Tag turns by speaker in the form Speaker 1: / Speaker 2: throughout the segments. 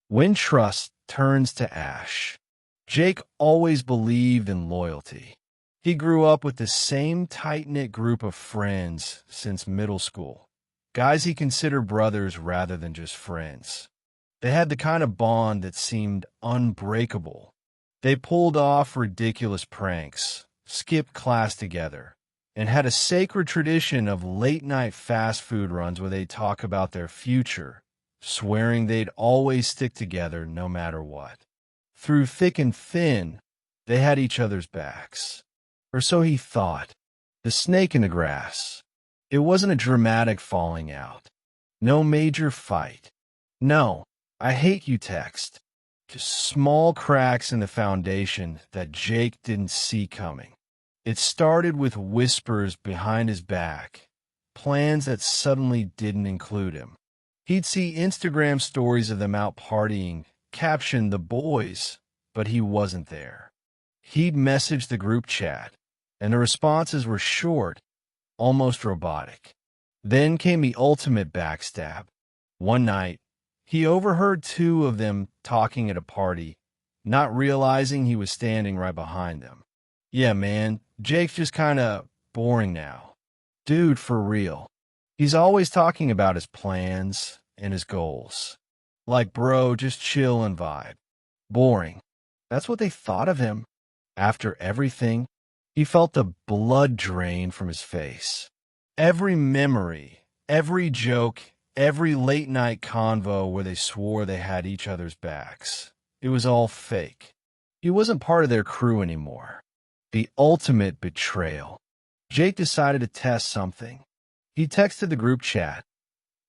Speaker 1: When trust turns to ash. Jake always believed in loyalty. He grew up with the same tight-knit group of friends since middle school, guys he considered brothers rather than just friends. They had the kind of bond that seemed unbreakable. They pulled off ridiculous pranks, skipped class together, and had a sacred tradition of late-night fast food runs where they'd talk about their future, swearing they'd always stick together no matter what. Through thick and thin, they had each other's backs. Or so he thought. The snake in the grass. It wasn't a dramatic falling out. No major fight. No, I hate you text. Just small cracks in the foundation that Jake didn't see coming. It started with whispers behind his back, plans that suddenly didn't include him. He'd see Instagram stories of them out partying, captioned "the boys," but he wasn't there. He'd message the group chat, and the responses were short, almost robotic. Then came the ultimate backstab. One night, he overheard two of them talking at a party, not realizing he was standing right behind them. "Yeah, man, Jake's just kinda boring now. Dude, for real. He's always talking about his plans and his goals. Like, bro, just chill and vibe. Boring." That's what they thought of him. After everything, he felt the blood drain from his face. Every memory, every joke, every late-night convo where they swore they had each other's backs. It was all fake. He wasn't part of their crew anymore. The ultimate betrayal. Jake decided to test something. He texted the group chat.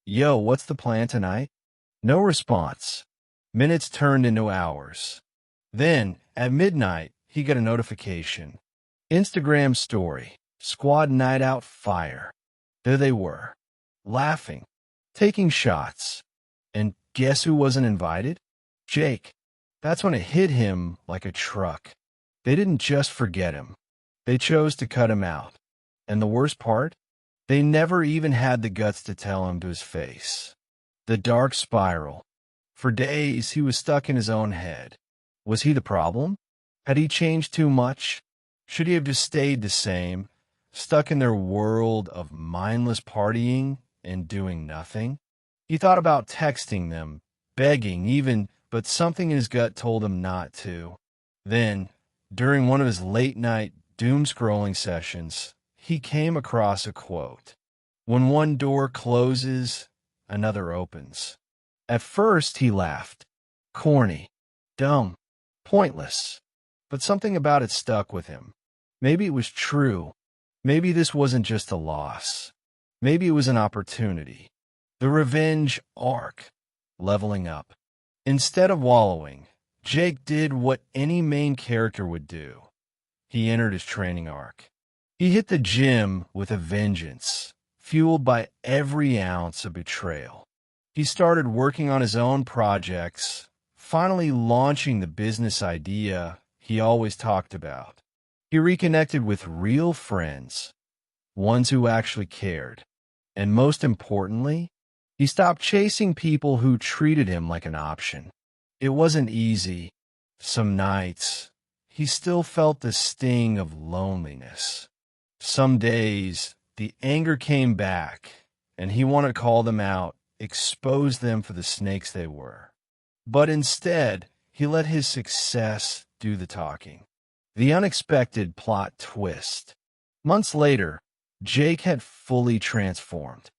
Speaker 1: "Yo, what's the plan tonight?" No response. Minutes turned into hours. Then, at midnight, he got a notification. Instagram story. Squad night out fire. There they were, laughing, taking shots. And guess who wasn't invited? Jake. That's when it hit him like a truck. They didn't just forget him. They chose to cut him out. And the worst part? They never even had the guts to tell him to his face. The dark spiral. For days, he was stuck in his own head. Was he the problem? Had he changed too much? Should he have just stayed the same, stuck in their world of mindless partying and doing nothing? He thought about texting them, begging even, but something in his gut told him not to. Then, during one of his late-night doom-scrolling sessions, he came across a quote. "When one door closes, another opens." At first, he laughed. Corny, dumb, pointless. But something about it stuck with him. Maybe it was true. Maybe this wasn't just a loss. Maybe it was an opportunity. The revenge arc. Leveling up. Instead of wallowing, Jake did what any main character would do. He entered his training arc. He hit the gym with a vengeance, fueled by every ounce of betrayal. He started working on his own projects, finally launching the business idea he always talked about. He reconnected with real friends, ones who actually cared. And most importantly, he stopped chasing people who treated him like an option. It wasn't easy. Some nights, he still felt the sting of loneliness. Some days, the anger came back, and he wanted to call them out, expose them for the snakes they were. But instead, he let his success do the talking. The unexpected plot twist. Months later, Jake had fully transformed.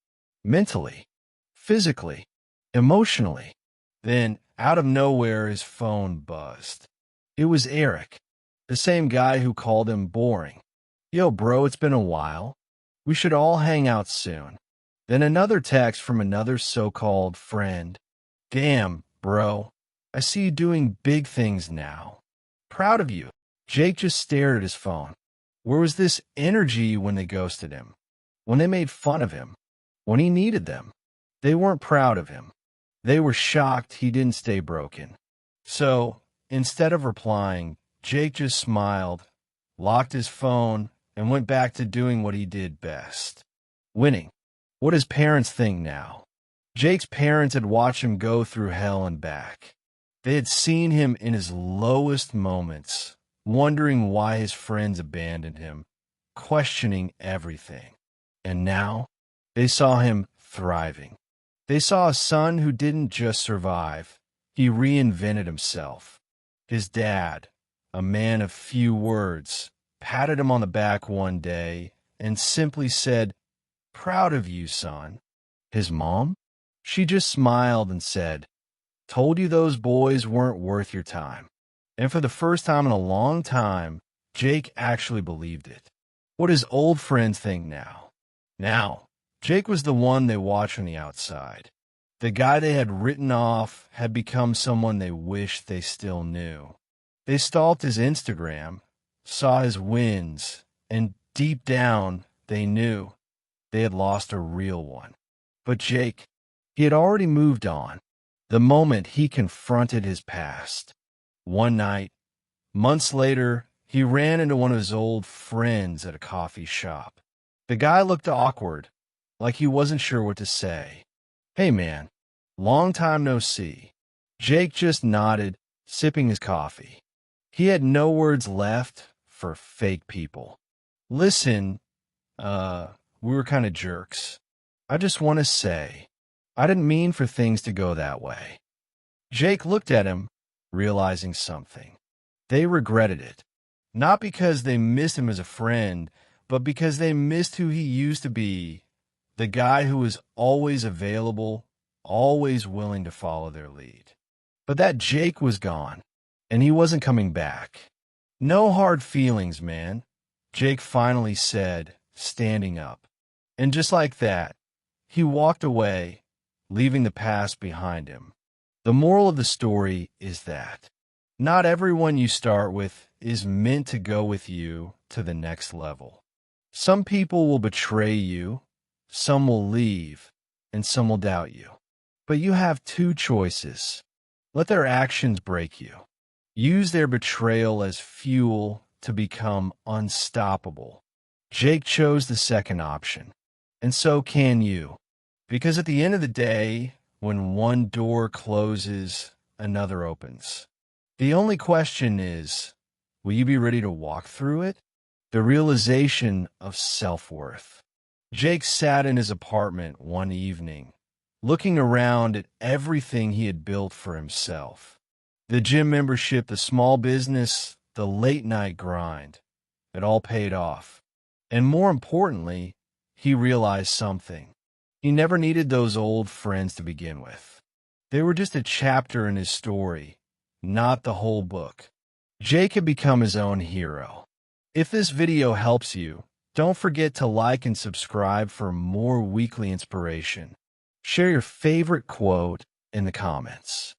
Speaker 1: Mentally, physically, emotionally. Then, out of nowhere, his phone buzzed. It was Eric, the same guy who called him boring. "Yo, bro, it's been a while. We should all hang out soon." Then another text from another so-called friend. "Damn, bro, I see you doing big things now. Proud of you." Jake just stared at his phone. Where was this energy when they ghosted him? When they made fun of him? When he needed them? They weren't proud of him. They were shocked he didn't stay broken. So, instead of replying, Jake just smiled, locked his phone, and went back to doing what he did best. Winning. What his parents think now? Jake's parents had watched him go through hell and back. They had seen him in his lowest moments, wondering why his friends abandoned him, questioning everything. And now, they saw him thriving. They saw a son who didn't just survive, he reinvented himself. His dad, a man of few words, patted him on the back one day and simply said, "Proud of you, son." His mom? She just smiled and said, "Told you those boys weren't worth your time." And for the first time in a long time, Jake actually believed it. What his old friends think now. Now, Jake was the one they watched from the outside. The guy they had written off had become someone they wished they still knew. They stalked his Instagram, saw his wins, and deep down, they knew they had lost a real one. But Jake, he had already moved on. The moment he confronted his past. One night, months later, he ran into one of his old friends at a coffee shop. The guy looked awkward, like he wasn't sure what to say. "Hey man, long time no see." Jake just nodded, sipping his coffee. He had no words left for fake people. "Listen, we were kind of jerks. I just want to say, I didn't mean for things to go that way." Jake looked at him, realizing something. They regretted it. Not because they missed him as a friend, but because they missed who he used to be. The guy who was always available, always willing to follow their lead. But that Jake was gone, and he wasn't coming back. "No hard feelings, man," Jake finally said, standing up. And just like that, he walked away, leaving the past behind him. The moral of the story is that not everyone you start with is meant to go with you to the next level. Some people will betray you, some will leave, and some will doubt you. But you have two choices. Let their actions break you. Use their betrayal as fuel to become unstoppable. Jake chose the second option, and so can you. Because at the end of the day, when one door closes, another opens. The only question is, will you be ready to walk through it? The realization of self-worth. Jake sat in his apartment one evening, looking around at everything he had built for himself. The gym membership, the small business, the late-night grind. It all paid off. And more importantly, he realized something. He never needed those old friends to begin with. They were just a chapter in his story, not the whole book. Jake had become his own hero. If this video helps you, don't forget to like and subscribe for more weekly inspiration. Share your favorite quote in the comments.